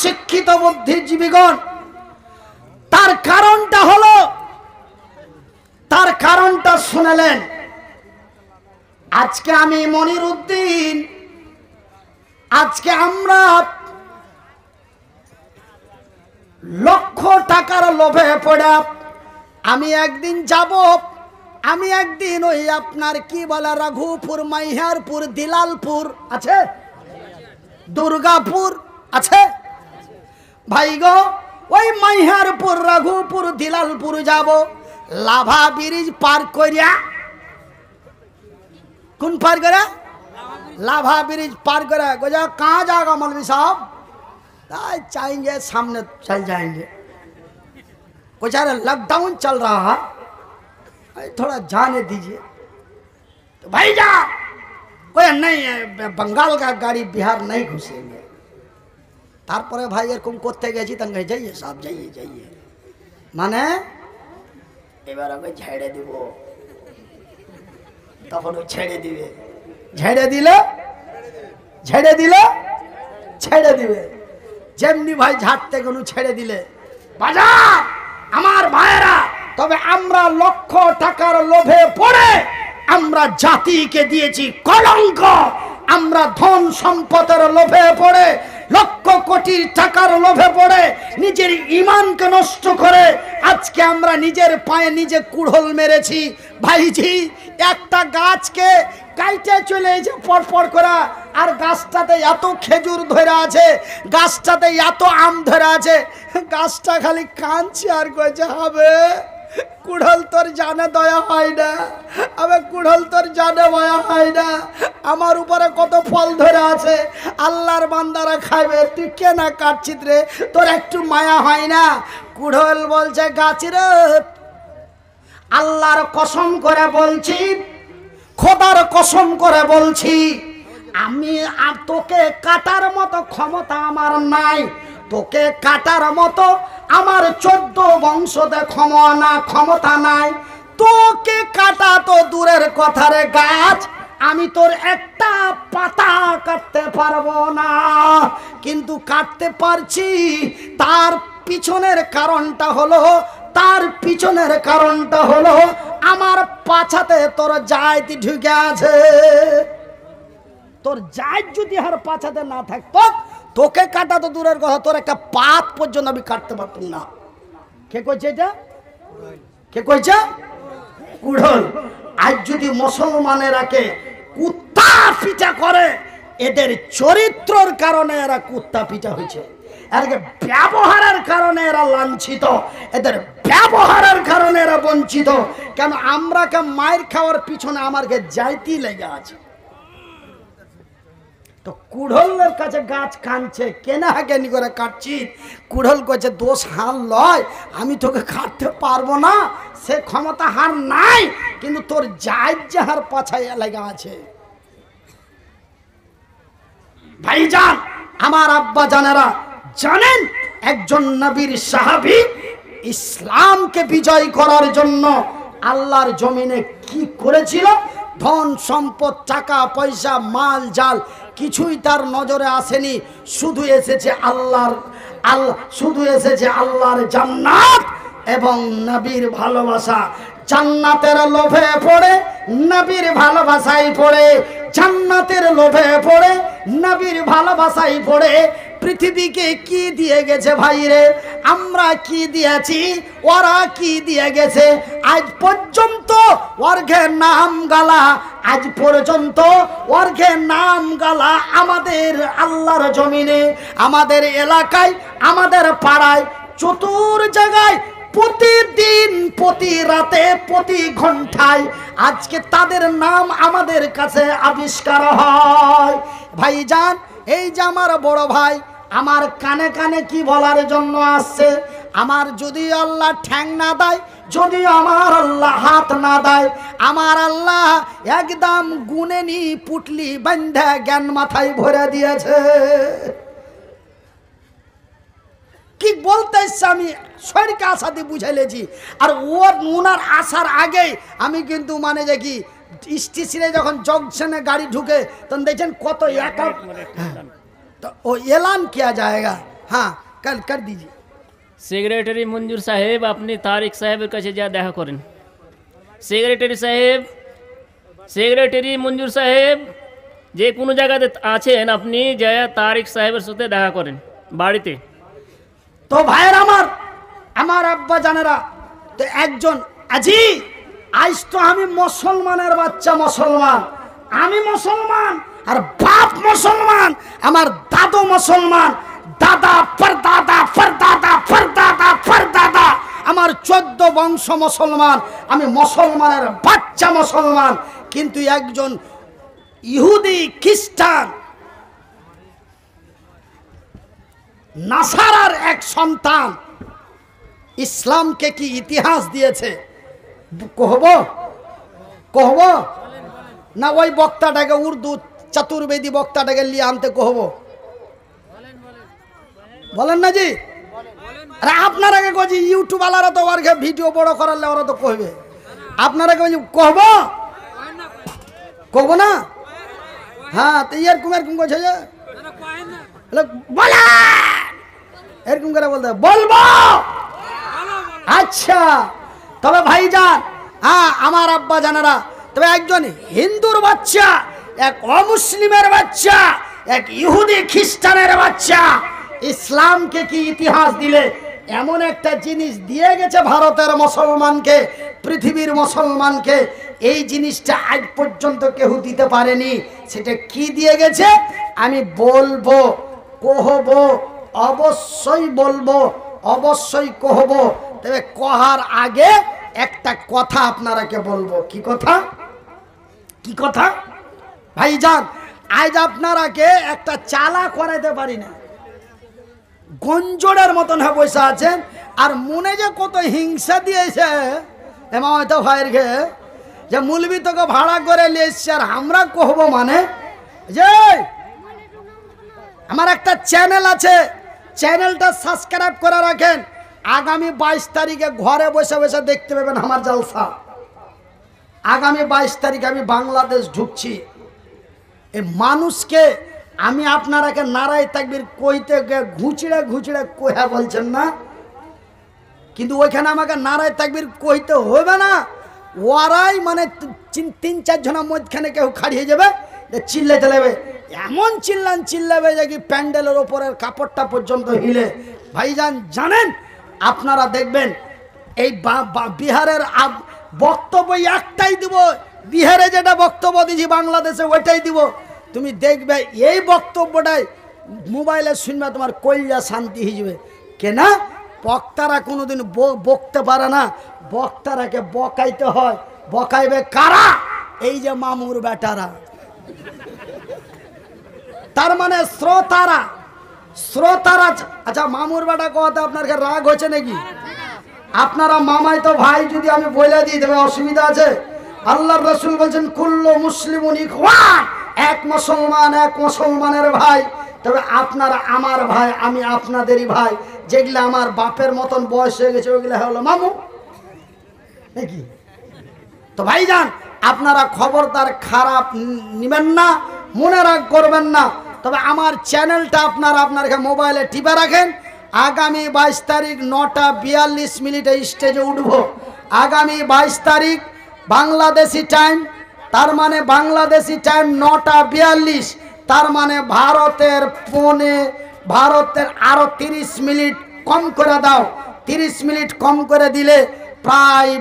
শিক্ষিত বুদ্ধিজীবীগণ, তার কারণটা শুনলেন। আজকে আমি মনিরউদ্দিন, আজকে আমরা লক্ষ টাকার লোভে পড়ে আমি একদিন যাব, আমি একদিন ওই আপনার কি বলে রঘুপুর, মাইহারপুর, দিলালপুর আছে, দুর্গাপুর আছে ভাই গো, ওই মাইহারপুর, রঘুপুর, দিলালপুর যাব। লাভা ব্রিজ পার করিয়া, কোন পার করে? लाभा ब्रिज पार करे। गोजा कहाँ जाएगा मौलवी साहब? चाहेंगे सामने चल जाएंगे। कुछ अरे लॉकडाउन चल रहा है, थोड़ा जाने दीजिए। तो भाई जा, कोई नहीं है, बंगाल का गाड़ी बिहार नहीं घुसेंगे। तारपरे भाई एरकम करते गेছি তঙ্গে যাইয়ে সব যাইয়ে মানে এবার আমি ছেড়ে দিব, তখন ও ছেড়ে দিবে, ছেড়ে দিলে ছেড়ে দিবে। যেমনি ভাই ঝাড়তে গেলু ছেড়ে দিলে বাজার আমার ভাইয়েরা। তবে আমরা লক্ষ টাকার লোভে পড়ে আমরা জাতিকে দিয়েছি কলঙ্ক। আমরা ধন সম্পদের লোভে পড়ে, লক্ষ কোটি টাকার লোভে পড়ে নিজের ঈমানকে নষ্ট করে আজকে আমরা নিজের পায়ে নিজে কুড়োল মেরেছি। ভাইজি একটা গাছকে কাইটে চলে এসে পরপর করা, আর গাছটাতে এত খেজুর ধরে আছে, গাছটাতে এত আম ধরে আছে, গাছটা খালি কাঁদছে আর কইছে হবে কুড়াল তোর জানে দয়া হয় না, আবে কুড়াল তোর জানে দয়া হয় না, আমার উপরে কত ফল ধরে আছে, আল্লাহর বান্দারা খাইবে, তুই কেনা কাটছিস রে, তোর একটু মায়া হয় না? কুড়াল বলছে গাছের আল্লাহর কসম করে বলছি, খোদার কসম করে বলছি, আমি আর তোকে কাটার মতো ক্ষমতা আমার নাই, তোকে কাটার মতো আমার 14 বংশতে ক্ষমতা নাই, তোকে কাটা তো দূরের কথা রে গাছ, আমি তোর একটা পাতা কাটতে পারবো না, কিন্তু কাটতে পারছি। তার পিছনের কারণটা হলো আমার পাছাতে তোর জায়তি ঢুকে আছে। তোর জায়ত যদি আর পাছাতে না থাকতো, তোকে কাটা তো দূরের কথা, তোর একটা পাত পর্যন্ত আমি কাটতে পারতাম না। কে কইছে এটা? কে কইছে? কুড়োল। আজ যদি মুসলমানেরাকে কুত্তা পিটা করে, এদের চরিত্রের কারণে এরা কুত্তা পিটা হয়েছে, এরকে ব্যবহারের কারণে এরা লাঞ্ছিত, এদের ব্যবহারের কারণে এরা বঞ্চিত। কেন আমরাকে মায়ের খাওয়ার পিছনে আমারকে যাইতি লেগে আছে। তো কুড়োলের কাছে গাছ কাঁদছে, কেনা জ্ঞানী করে কাটছি। কুড়োল কইছে দোষ হার লয়, আমি তোকে কাটতে পারবো না, সে ক্ষমতা হার নাই, কিন্তু তোর যাহার পাছায় লেগে আছে। ভাইজান আমার আব্বা জানেরা জানেন, একজন নবীর সাহাবী ইসলামকে বিজয় করার জন্য আল্লাহর জমিনে কি করেছিল? ধন সম্পদ, টাকা পয়সা, মাল জাল কিছুই তার নজরে আসেনি, শুধু এসেছে আল্লাহর জান্নাত এবং নবীর ভালোবাসা। জান্নাতের লোভে পড়ে নবীর ভালোবাসায় পড়ে, জান্নাতের লোভে পড়ে নবীর ভালোবাসায় পড়ে পৃথিবীকে কি দিয়ে গেছে ভাই রে? আমরা কি দিয়েছি, ওরা কি দিয়ে গেছে? আজ পর্যন্ত অর্ঘে নাম গালা, আজ পর্যন্ত অর্ঘে নাম গালা আমাদের আল্লাহর জমিনে, আমাদের এলাকায়, আমাদের পাড়ায়, চতুর জায়গায় প্রতিদিন, প্রতি রাতে, প্রতি ঘন্টায় আজকে তাদের নাম আমাদের কাছে আবিষ্কার হয়। ভাইজান এই যে আমার বড় ভাই আমার কানে কানে কি বলার জন্য আসছে, আমার যদি আল্লাহ ঠ্যাং না দেয়, যদি আমার আল্লাহ হাত না দেয়, আমার আল্লাহ একদম গুনে নি পুটলি বান্ধা জ্ঞান মাথায় ভরে দিয়েছে। কি বলতে আমি শরীরকে আশা দিয়ে বুঝাইলেছি, আর ওনার আসার আগে আমি কিন্তু মানে যে কি স্টেশনে যখন জংশনে গাড়ি ঢুকে তখন দেখছেন কত একা, तो वो ऐलान किया जाएगा हाँ कर दीजिए। সেক্রেটারি মঞ্জুর সাহেব, আপনি তারিক সাহেবের কাছে যা দেখা করেন। সেক্রেটারি সাহেব, সেক্রেটারি মঞ্জুর সাহেব, যে কোনো জায়গাতে আছেন আপনি যা তারিক সাহেবের সাথে দেখা করেন বাড়িতে। তো ভাইয়ের আমার আব্বা জানেরা, তো একজন আজি আজ তো আমি মুসলমানের বাচ্চা, মুসলমান, আমি মুসলমান আর বাপ মুসলমান, আমার দাদু মুসলমান, দাদা পরদাদা পরদাদা পরদাদা পরদাদা, আমার 14 বংশ মুসলমান, আমি মুসলমানের বাচ্চা মুসলমান। কিন্তু একজন ইহুদি, খ্রিস্টান, নাসারার এক সন্তান ইসলামকে কি ইতিহাস দিয়েছে কহব না ওই বক্তাটাকে, উর্দু চতুর্বেদী বক্তাটাকে নিয়ে আনতে কহব? বলেন না জি? আরে আপনারা কে কইছি, ইউটিউব ওয়ালারা তো ওর ভিডিও বড় করালে ওরা তো কইবে, আপনারা কে কহব? কহব না? হ্যাঁ, তো এরকম করছে যে বলে এরকম করে বলতে বলবো। আচ্ছা, তবে ভাইজান, হ্যাঁ আমার আব্বা জানারা, তবে একজন হিন্দুর বাচ্চা, এক অমুসলিমের বাচ্চা, এক ইহুদি খ্রিস্টানের বাচ্চা ইসলামকে কি ইতিহাস দিলে এমন একটা জিনিস দিয়ে গেছে ভারতের মুসলমানকে, পৃথিবীর মুসলমানকে, এই জিনিসটা আজ পর্যন্ত কেউ দিতে পারেনি। সেটা কি দিয়ে গেছে আমি বলবো, কহব, অবশ্যই বলবো, অবশ্যই কহব। তবে কহার আগে একটা কথা আপনারাকে বলবো। কি কথা? কি কথা ভাইজান? আজ আপনারাকে একটা চালা করাইতে পারি না, গঞ্জড়ের মতন হয়ে বসে আছেন, আর মনে যে কত হিংসা দিয়েছে এমন হয়তো ভাইয়ের ঘে যে মুলবি তোকে ভাড়া করে নিয়ে এসছে, আর আমরা কহবো মানে যে আমার একটা চ্যানেল আছে, চ্যানেলটা সাবস্ক্রাইব করে রাখেন, আগামী 22 তারিখে ঘরে বসে বসে দেখতে পাবেন আমার জলসা। আগামী 22 তারিখে আমি বাংলাদেশ ঢুকছি। এই মানুষকে আমি আপনারাকে নারাই তাকবীর কইতে ঘুচড়ে ঘুচড়ে কয়া বলছেন না, কিন্তু ওইখানে আমাকে নারাই তাকবীর কইতে হবে না। ওরাই মানে 3-4 জনের মধ্যখানে কেউ খাড়িয়ে যাবে, চিল্লাতে লাগবে, এমন চিল্লাবে যে কি প্যান্ডেলের ওপরের কাপড়টা পর্যন্ত হিলে। ভাইজান জানেন, আপনারা দেখবেন এই বিহারের বক্তব্য একটাই দিব, বিহারে যেটা বক্তব্য দিয়েছি বাংলাদেশে ওইটাই দিব। তুমি দেখবে এই বক্তব্যটাই মোবাইলে শুনবে, তোমার কইয়া শান্তি হয়ে যাবে। কেনা বক্তারা কোনোদিন বকতে পারে না, বক্তারাকে বকাইতে হয়। বকাইবে কারা? এই যে মামুর বেটারা, তার মানে শ্রোতারা। আচ্ছা, মামুর বেটা কথা আপনার রাগ হয়েছে নাকি? আপনারা মামাই তো ভাই, যদি আমি বলে দিই তবে অসুবিধা আছে? আল্লাহর রাসূল বলছেন কুল্লু মুসলিমুন ইখওয়ান, এক মুসলমান এক মুসলমানের ভাই। তবে আপনারা আমার ভাই, আমি আপনাদেরই ভাই। যেগুলো আমার বাপের মতন বয়স হয়ে গেছে ওইগুলো হলো মামু নাকি? তো ভাইজান, আপনারা খবরদার খারাপ নিবেন না, মনে রাগ করবেন না। তবে আমার চ্যানেলটা আপনারা আপনার মোবাইলে টিপে রাখেন। আগামী 22 তারিখ 9:42 স্টেজে উঠব। আগামী 22 তারিখ বাংলাদেশি টাইম, তার মানে বাংলাদেশি টাইম 9:42, তার মানে ভারতের আরো 30 মিনিট কম করে দাও। 30 মিনিট কম করে দিলে প্রায়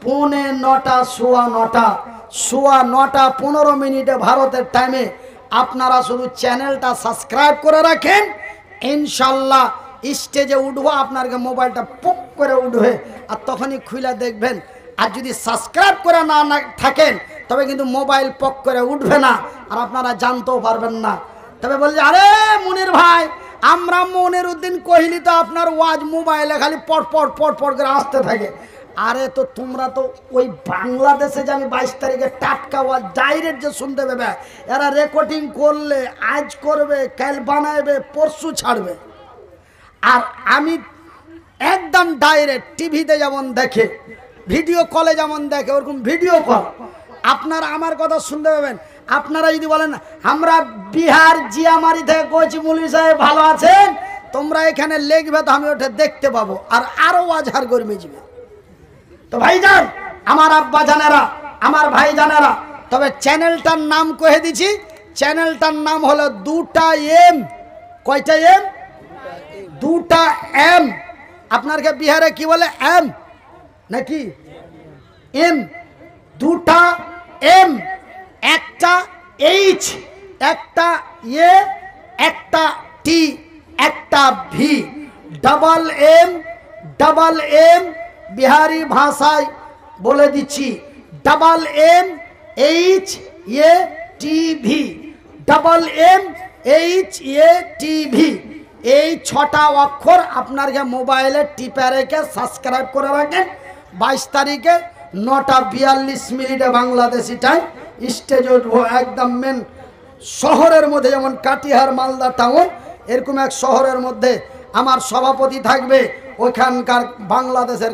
9:15, 9:15 15 মিনিটে ভারতের টাইমে আপনারা শুধু চ্যানেলটা সাবস্ক্রাইব করে রাখেন। ইনশাল্লাহ স্টেজে উঠবো, আপনার মোবাইলটা পক করে উঠবে, আর তখনই খুলে দেখবেন। আর যদি সাবস্ক্রাইব করে না থাকেন তবে কিন্তু মোবাইল পক করে উঠবে না, আর আপনারা জানতেও পারবেন না। তবে বলছে, আরে মুনির ভাই, আমরা মনিরউদ্দিন কোহলি তো আপনার ওয়াজ মোবাইলে খালি পট করে আসতে থাকে। আরে তো তোমরা তো ওই বাংলাদেশে যে আমি 22 তারিখে টাটকা ওয়াজ ডাইরেক্ট যে শুনতে পাবে, এরা রেকর্ডিং করলে আজ করবে, কাল বানাবে, পরশু ছাড়বে। আর আমি একদম ডাইরেক্ট টিভিতে যেমন দেখে, ভিডিও কলে যেমন দেখে, ওরকম ভিডিও কল আপনারা আমার কথা শুনতে পাবেন। আপনারা যদি বলেন আমরা বিহার জিয়ামারি থেকে কইছি মৌলভী সাহেব ভালো আছেন, তো তোমরা এখানে লিখবে তো আমি ওটা দেখতে পাবো আর আরো আজহার গরমে যাবে। তো ভাইজান, আমার আব্বা জানেরা, আমার ভাই জানেরা, তবে চ্যানেলটার নাম কহে দিছি, চ্যানেলটার নাম হলো দুটা এম। কয়টা এম? দুটা এম। আপনার কে বিহারে কি বলে? এম নাকি এম? দুটা এম, একটা এইচ, একটা এ, একটা টি, একটা V, double M, double M. Bihari ভাষায় বলে দিচ্ছি, double M H A T V, double M H A T V. এই 6টা অক্ষর আপনার মোবাইলে টিপে রেখে সাবস্ক্রাইব করে রাখেন। 22 তারিখে 9:42 বাংলাদেশি টাইম স্টেজে উঠবো, একদম মেন শহরের মধ্যে, যেমন কাটিহার মালদা টাউন, এরকম এক শহরের মধ্যে আমার সভাপতি থাকবে, ওইখানকার বাংলাদেশের